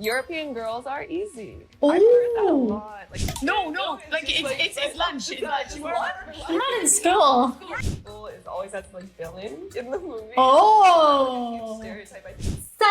European girls are easy. Ooh. I've heard that a lot. Like, No, like it's lunch. It's lunch. I'm not in school. School is always has like villain in the movie. Oh. Stereotype, I think. So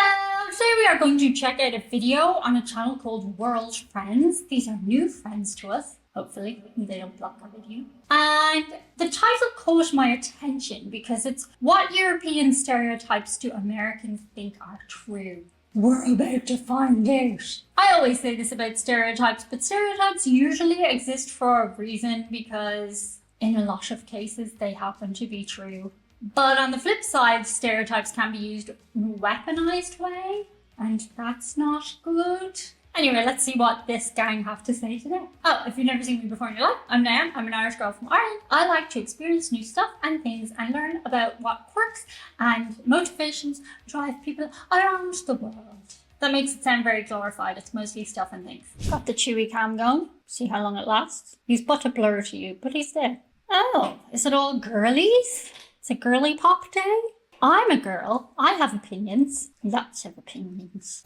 today we are going to check out a video on a channel called World Friends. These are new friends to us. Hopefully they don't block our video. And the title caught my attention because it's what European stereotypes do Americans think are true. We're about to find out. I always say this about stereotypes, but stereotypes usually exist for a reason because in a lot of cases they happen to be true. But on the flip side, stereotypes can be used in a weaponized way, and that's not good. Anyway, let's see what this gang have to say today. Oh, if you've never seen me before in your life, I'm Diane. I'm an Irish girl from Ireland. I like to experience new stuff and things and learn about what quirks and motivations drive people around the world. That makes it sound very glorified. It's mostly stuff and things. Got the Chewy cam going. See how long it lasts. He's but a blur to you, but he's there. Oh, is it all girlies? It's a girly pop day? I'm a girl. I have opinions. Lots of opinions.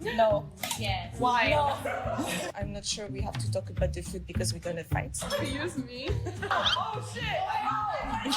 No. Yes. Why? No. I'm not sure we have to talk about the food because we're gonna fight. Use me. Oh shit!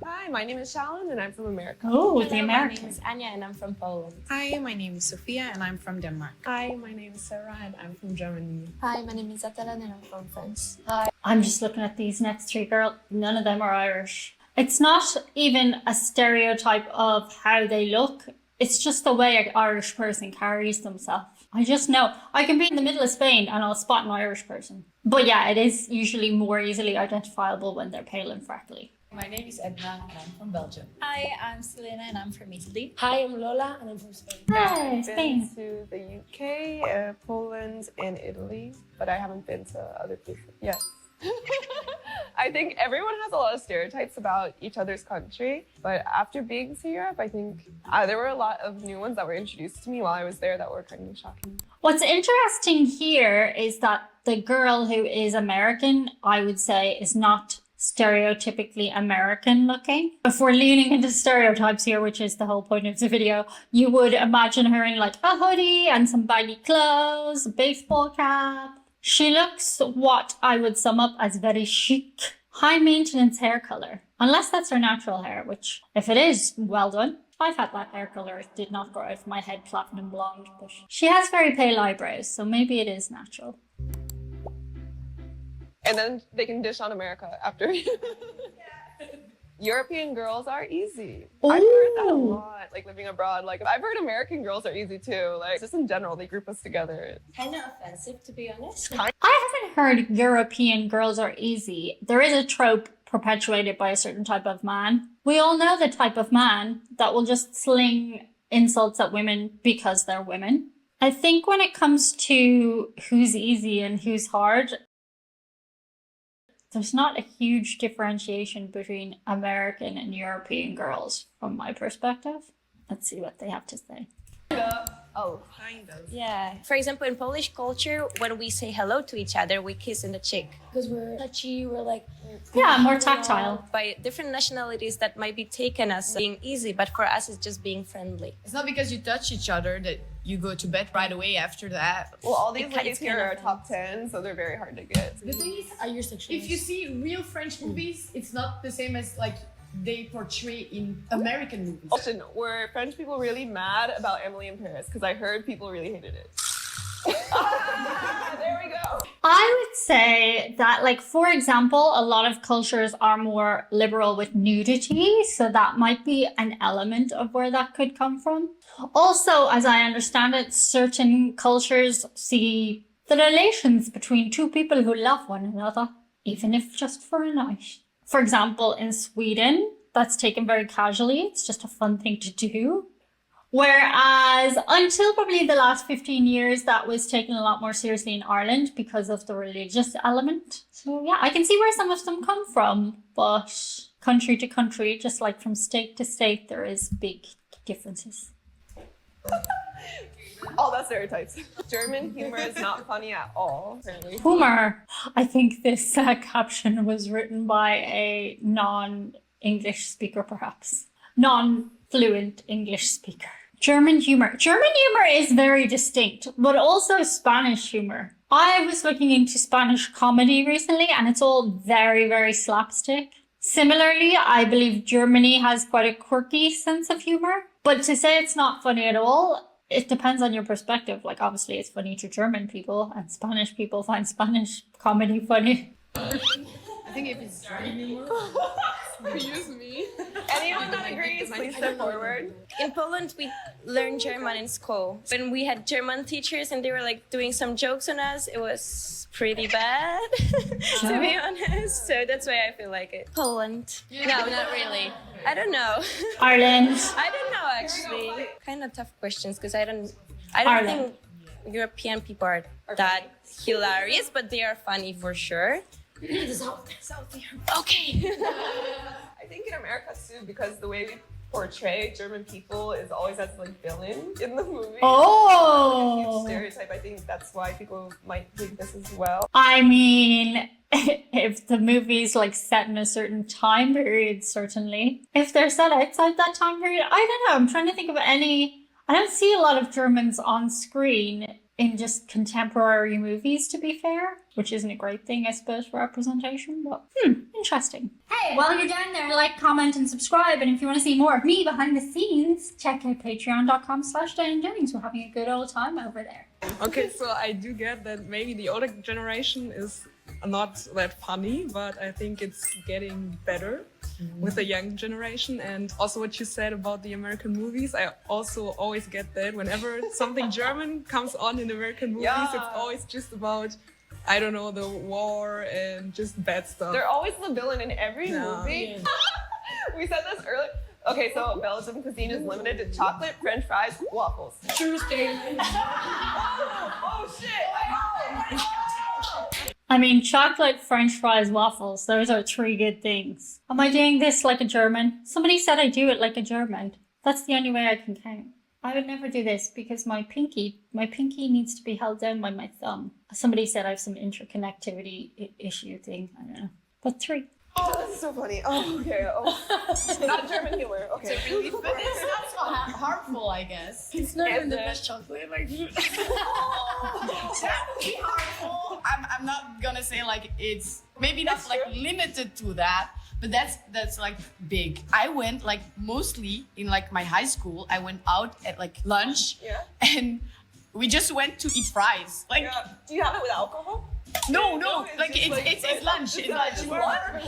Hi, my name is Shalyn and I'm from America. Oh, the My name Americans. is Anya and I'm from Poland. Hi, my name is Sophia and I'm from Denmark. Hi, my name is Sarah and I'm from Germany. Hi, my name is Atalan and I'm from France. I'm just looking at these next three girls. None of them are Irish. It's not even a stereotype of how they look. It's just the way an Irish person carries themselves. I just know. I can be in the middle of Spain and I'll spot an Irish person. But yeah, it is usually more easily identifiable when they're pale and freckly. My name is Edna and I'm from Belgium. Hi, I'm Selena and I'm from Italy. Hi, I'm Lola and I'm from Spain. Hey, I've Spain. been to the UK, Poland, and Italy, but I haven't been to other places yet. I think everyone has a lot of stereotypes about each other's country, but after being to Europe, I think there were a lot of new ones that were introduced to me while I was there that were kind of shocking. What's interesting here is that the girl who is American, I would say, is not stereotypically American looking. If we're leaning into stereotypes here, which is the whole point of the video, you would imagine her in like a hoodie and some baggy clothes, a baseball cap. She looks what I would sum up as very chic, high maintenance hair color. Unless that's her natural hair, which if it is, well done. I've had that hair color. It did not grow out of my head platinum blonde, but she has very pale eyebrows, so maybe it is natural. And then they can dish on America after. European girls are easy. I've heard that a lot, like living abroad. Like I've heard American girls are easy too. Like just in general, they group us together. Kind of offensive, to be honest. I haven't heard European girls are easy. There is a trope perpetuated by a certain type of man. We all know the type of man that will just sling insults at women because they're women. I think when it comes to who's easy and who's hard, there's not a huge differentiation between American and European girls from my perspective. Let's see what they have to say. Oh, Kind of. Yeah. For example, in Polish culture, when we say hello to each other, we kiss in the cheek. Because we're touchy, we're like... Yeah, more tactile. By different nationalities, that might be taken as being easy, but for us, it's just being friendly. It's not because you touch each other that you go to bed right away after that. well, all these It's ladies kind here of are top 10, so they're very hard to get. The thing is, Are you sexual? if you see real French movies, it's not the same as like they portray in American movies. Question, were French people really mad about Emily in Paris? Because I heard people really hated it. There we go. I would say that, like, for example, a lot of cultures are more liberal with nudity, so that might be an element of where that could come from. Also, as I understand it, certain cultures see the relations between two people who love one another, even if just for a night. For example, in Sweden, that's taken very casually. It's just a fun thing to do. Whereas until probably the last 15 years, that was taken a lot more seriously in Ireland because of the religious element. So yeah, I can see where some of them come from, but country to country, just like from state to state, there is big differences. All that stereotypes. German humor is not funny at all, apparently. Humor. I think this caption was written by a non-English speaker, perhaps. Non-fluent English speaker. German humor. German humor is very distinct, but also Spanish humor. I was looking into Spanish comedy recently, and it's all very, very slapstick. Similarly, I believe Germany has quite a quirky sense of humor. But to say it's not funny at all, it depends on your perspective. Like, obviously, it's funny to German people, and Spanish people find Spanish comedy funny. I think if it's German humor, Excuse me. Anyone that agrees, please step forward. In Poland, we learned German in school. When we had German teachers and they were like doing some jokes on us, it was pretty bad, to be honest. So that's why I feel like it. Poland. No, not really. I don't know. Ireland. I don't know actually. Kind of tough questions because I don't Ireland. think European people are that hilarious, but they are funny for sure. Okay. I think in America too, because the way we portray German people is always as like villain in the movie. Oh. Stereotype. I think that's why people might think this as well. I mean, if the movie's like set in a certain time period, certainly. If they're set outside that time period, I don't know. I'm trying to think of any. I don't see a lot of Germans on screen in just contemporary movies, to be fair, which isn't a great thing, I suppose, for representation, but interesting. Hey, while you're down there, like, comment, and subscribe, and if you want to see more of me behind the scenes, check out patreon.com/Diane Jennings. We're having a good old time over there. Okay, so I do get that maybe the older generation is not that funny, but I think it's getting better with the young generation. And also what you said about the American movies, I also always get that whenever something German comes on in American movies, it's always just about, I don't know, the war and just bad stuff. They're always the villain in every movie. We said this earlier. Okay, so Belgian cuisine is limited to chocolate, French fries, waffles. true statement. Oh shit! I mean, chocolate, French fries, waffles, those are 3 good things. Am I doing this like a German? Somebody said I do it like a German. That's the only way I can count. I would never do this because my pinky needs to be held down by my thumb. Somebody said I have some interconnectivity issue thing. I don't know. But 3. Oh, that's so funny. Oh, okay. Oh. Not German humor. Okay. But it's not so harmful, I guess. It's not even the it? best chocolate. Like, That would be harmful. I'm not gonna say like it's maybe not like limited to that, but that's like big. I went like mostly in like my high school. I went out at like lunch, and we just went to eat fries. Like, Do you have it with alcohol? no, it's like just it's lunch. It's lunch.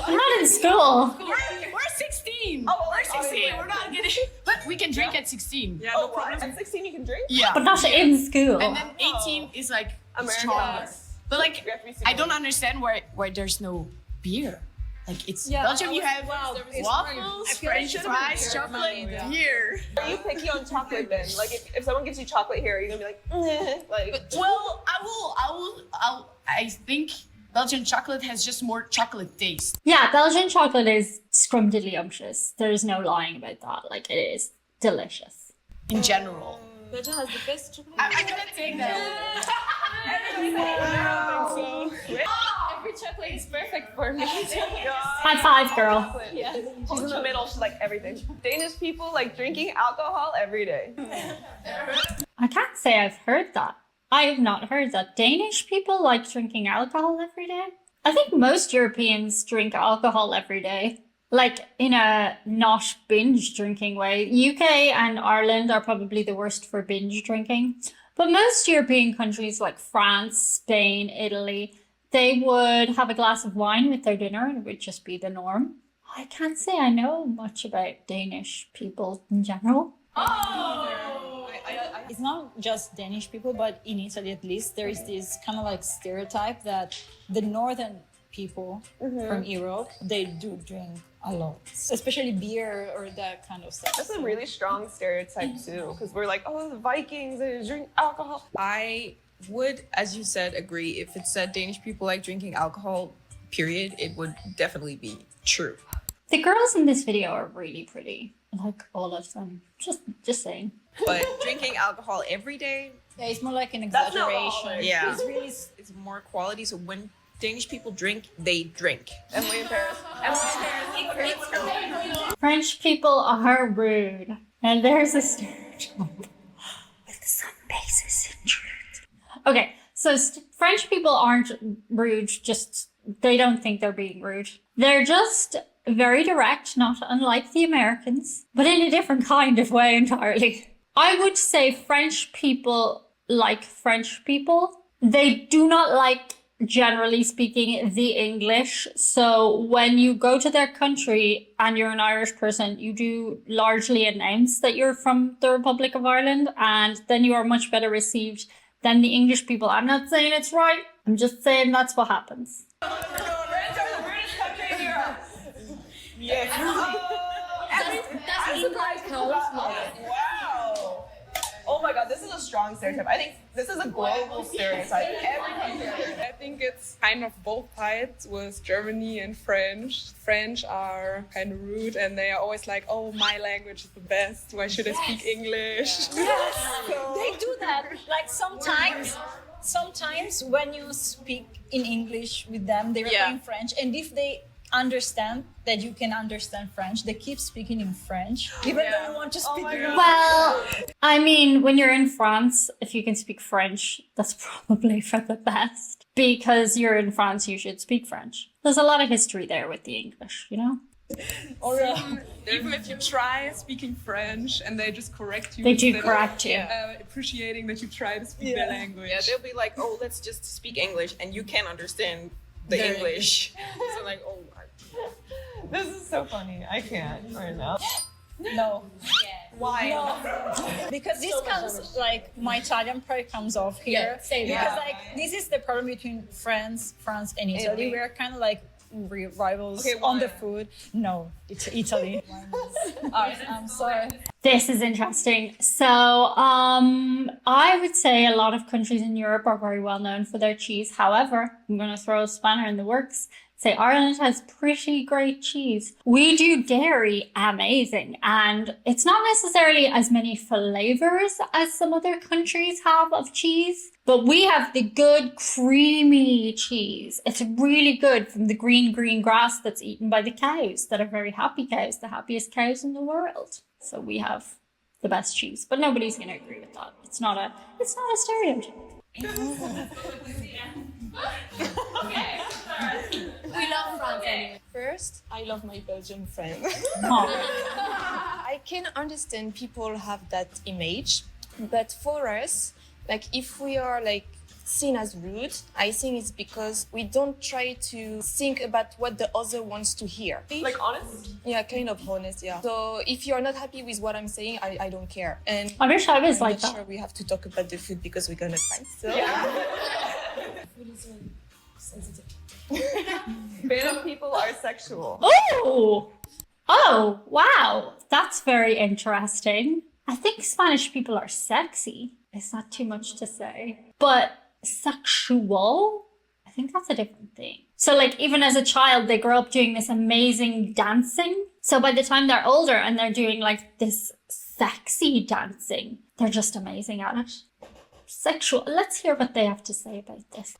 I'm not in school. We're 16. Oh, we're 16. obviously. We're not getting, but we can drink at 16. Yeah, Oh, no problem. at 16 you can drink? Yeah. But not in school. And then 18 is like America. stronger. But like, We have to be super I don't understand why there's no beer. Like it's Belgium, you have waffles, French fries, chocolate, beer. Are you picky on chocolate then? Like if someone gives you chocolate here, are you gonna be like, like? Well, I think Belgian chocolate has just more chocolate taste. Yeah, Belgian chocolate is scrumdiddlyumptious. There's no lying about that. Like, it is delicious. In general. Belgium has the best chocolate. I'm gonna take that. Every chocolate is perfect for me. High five, girl. She's in the middle. She's like everything. Danish people like drinking alcohol every day. I can't say I've heard that. I have not heard that. Danish people like drinking alcohol every day? I think most Europeans drink alcohol every day. Like, in a not binge drinking way. UK and Ireland are probably the worst for binge drinking. But most European countries like France, Spain, Italy, they would have a glass of wine with their dinner and it would just be the norm. I can't say I know much about Danish people in general. It's not just Danish people, but in Italy at least, there is this kind of like stereotype that the northern people from Europe, they do drink a lot, especially beer or that kind of stuff. That's a really strong stereotype too, because we're like, oh, the Vikings, they drink alcohol. I would, as you said, agree. If it said Danish people like drinking alcohol, period, it would definitely be true. The girls in this video are really pretty. Like, all of them. Just saying. But drinking alcohol every day, Yeah, it's more like an That's not exaggeration. alcoholic. yeah, it's more quality. So when Danish people drink, they drink. Emily in Paris. French people are rude. And there's a stereotype. Okay, so French people aren't rude, just they don't think they're being rude. They're just very direct, not unlike the Americans, but in a different kind of way entirely. I would say French people like French people. They do not like, generally speaking, the English. So when you go to their country and you're an Irish person, you do largely announce that you're from the Republic of Ireland, and then you are much better received than the English people. I'm not saying it's right. I'm just saying that's what happens. France are the British country in Europe. Yes. I'm surprised people got that. Wow. Oh my god, this is a strong stereotype. I think this is a global stereotype. Every country. I think it's kind of both sides with Germany and French. French are kind of rude and they are always like, oh, my language is the best. Why should I speak English? Yes, they do that. Like sometimes when you speak in English with them, they reply in French, and if they understand that you can understand French, they keep speaking in French, even though you want to speak English. Well, I mean, when you're in France, if you can speak French, that's probably for the best. Because you're in France, you should speak French. There's a lot of history there with the English, you know? Or even if you try speaking French and they just correct you. They do instead of, correct you. appreciating that you try to speak their language. Yeah, they'll be like, oh, let's just speak English, and you can't understand the English. So like, oh my. This is so funny. I can't right now. No. Why? No. Because this comes, like, my Italian pride comes off here. Because, like, this is the problem between France and Italy. We're kind of like rivals on the food. No, it's Italy. I'm sorry. This is interesting. So, I would say a lot of countries in Europe are very well known for their cheese. However, I'm going to throw a spanner in the works. Say Ireland has pretty great cheese. We do dairy amazing, and it's not necessarily as many flavors as some other countries have of cheese, but we have the good creamy cheese. It's really good from the green grass that's eaten by the cows that are very happy cows, the happiest cows in the world. So we have the best cheese, but nobody's going to agree with that. It's not a stereotype. We love France anyway. First, I love my Belgian friend. I can understand people have that image, but for us, like if we are like seen as rude, I think it's because we don't try to think about what the other wants to hear. Like honest? Yeah, kind of honest, yeah. So if you're not happy with what I'm saying, I don't care. And I wish I was I'm like not that. sure we have to talk about the food because we're gonna fight. So Food is sensitive. Beta people are sexual. Oh, wow. That's very interesting. I think Spanish people are sexy. It's not too much to say. But sexual, I think that's a different thing. So like even as a child, they grow up doing this amazing dancing. So by the time they're older and they're doing like this sexy dancing, they're just amazing at it. Sexual. Let's hear what they have to say about this.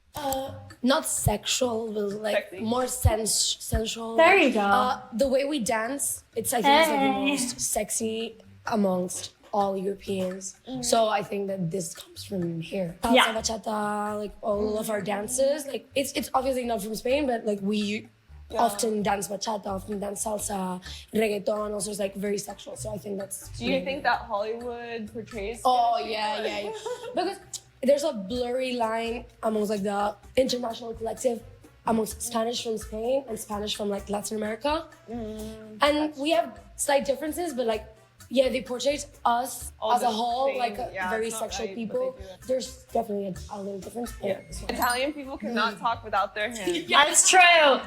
Not sexual, but like Sexy. more sensual. There you go. The way we dance, I think it's like the Hey. most sexy amongst all Europeans. So I think that this comes from here. Salsa, Yeah. bachata, like all of our dances. Like it's obviously not from Spain, but like we often dance bachata, often dance salsa, reggaeton. Also, it's like very sexual. So I think that's. Do you think that Hollywood portrays? Oh yeah. Because there's a blurry line amongst like the international collective, amongst Spanish from Spain and Spanish from like Latin America, and we have slight differences, but like. Yeah, they portray us All as a the whole same, like yeah, very it's not sexual right, but people. they do it. There's definitely a little difference. Yeah. Italian people cannot talk without their hands. That's true.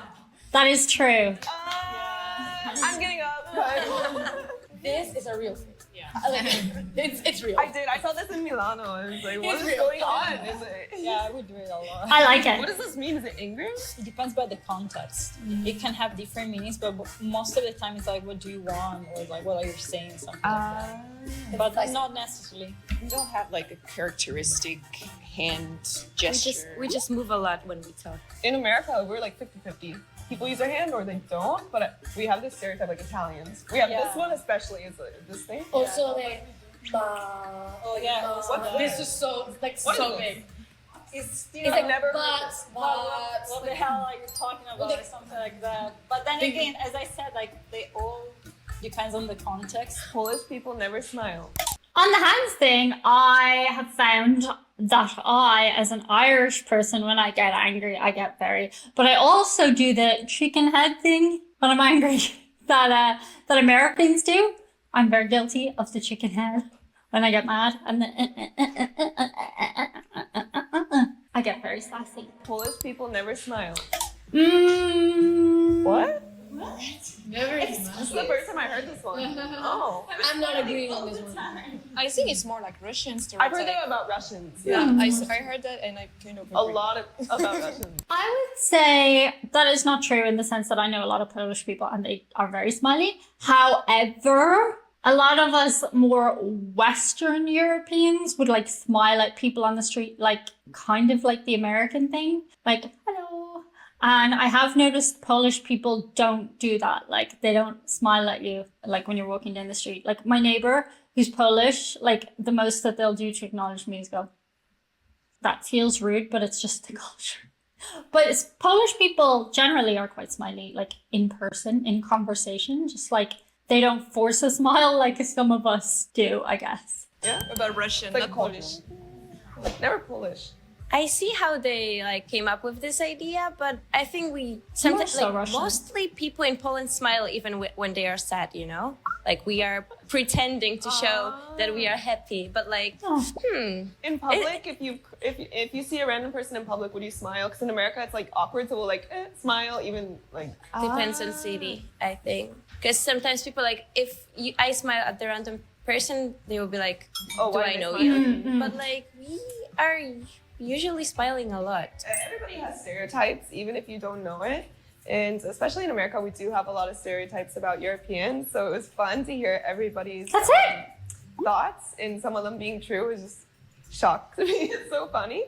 That is true. I'm getting up. But This is a real thing. Like, it's real. I did. I saw this in Milano. I was like, what is going on? Is it? Yeah, we do it a lot. I like What it. does this mean? Is it English? It depends by the context. It can have different meanings, but most of the time it's like, what do you want? Or like, what are you saying? Something like that. But not necessarily. We don't have like a characteristic hand gesture. We just move a lot when we talk. In America, we're like 50-50. People use their hand or they don't, but we have this stereotype like Italians. We have this one especially is this thing. Also, like, Oh yeah. What's this is so like What so is big. It's It's like never heard but, this. what the hell are you talking about or something like that. But then again, as I said, like they all depends on the context. Polish people never smile. On the hands thing, I have found that I, as an Irish person, when I get angry, I get very. But I also do the chicken head thing when I'm angry that Americans do. I'm very guilty of the chicken head when I get mad, and I get very sassy. Polish people never smile. Mm. What? Never. This is the first time I heard this one. Oh. I'm not agreeing on this one. I think it's more like Russian I've stereotype. heard that about Russians. Yeah, I heard that and I kind of A agree. lot about Russians. I would say that is not true in the sense that I know a lot of Polish people and they are very smiley. However, a lot of us more Western Europeans would like smile at people on the street, like kind of like the American thing, like hello. And I have noticed Polish people don't do that. Like they don't smile at you like when you're walking down the street. Like my neighbor who's Polish, like the most that they'll do to acknowledge me is go, that feels rude, but it's just the culture. But Polish people generally are quite smiley, like in person, in conversation, just like they don't force a smile like some of us do, I guess. Yeah. About Russian, Like not Polish. Never Polish. I see how they like came up with this idea, but I think we sometimes so like Russian. mostly people in Poland smile even when they are sad. You know, like we are pretending to show that we are happy, but like, In public, if you see a random person in public, would you smile? Because in America, it's like awkward, so we'll like smile, even like. depends on city, I think. Because sometimes people like I smile at the random person, they will be like, Oh, "Do why I they know smile? you?" But like we are usually smiling a lot. Everybody has stereotypes, even if you don't know it. And especially in America, we do have a lot of stereotypes about Europeans. So it was fun to hear everybody's That's it. thoughts, and some of them being true was just shock to me. It's so funny.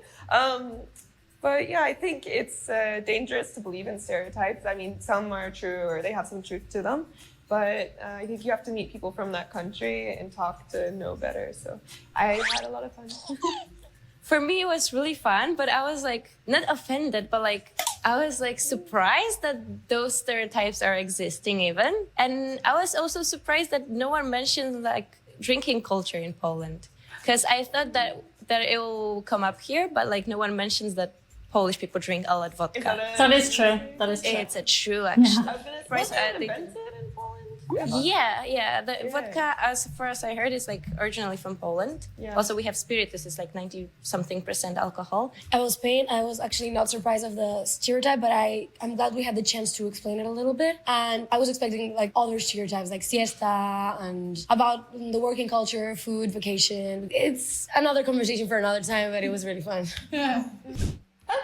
But yeah, I think it's dangerous to believe in stereotypes. I mean, some are true or they have some truth to them. But I think you have to meet people from that country and talk to know better. So I had a lot of fun. For me, it was really fun, but I was like not offended, but like I was like surprised that those stereotypes are existing even. And I was also surprised that no one mentioned like drinking culture in Poland, because I thought that it will come up here, but like no one mentions that Polish people drink a lot of vodka. That is true. That is true. It's a true actually. I was gonna say, First, was I it think- invented in Poland? Yeah. The vodka, as far as I heard, is like originally from Poland. Yeah. Also, we have spiritus, is like 90-something% alcohol. I was Spain. I was actually not surprised of the stereotype, but I'm glad we had the chance to explain it a little bit. And I was expecting like other stereotypes like siesta and about the working culture, food, vacation. It's another conversation for another time, but it was really fun.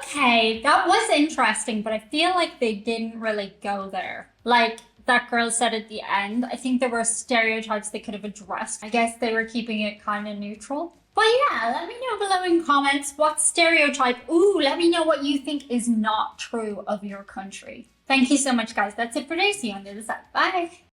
Okay, that was interesting, but I feel like they didn't really go there. Like that girl said at the end, I think there were stereotypes they could have addressed. I guess they were keeping it kind of neutral. But yeah, let me know below in comments what stereotype. Ooh, let me know what you think is not true of your country. Thank you so much, guys. That's it for today. See you on the other side. Bye.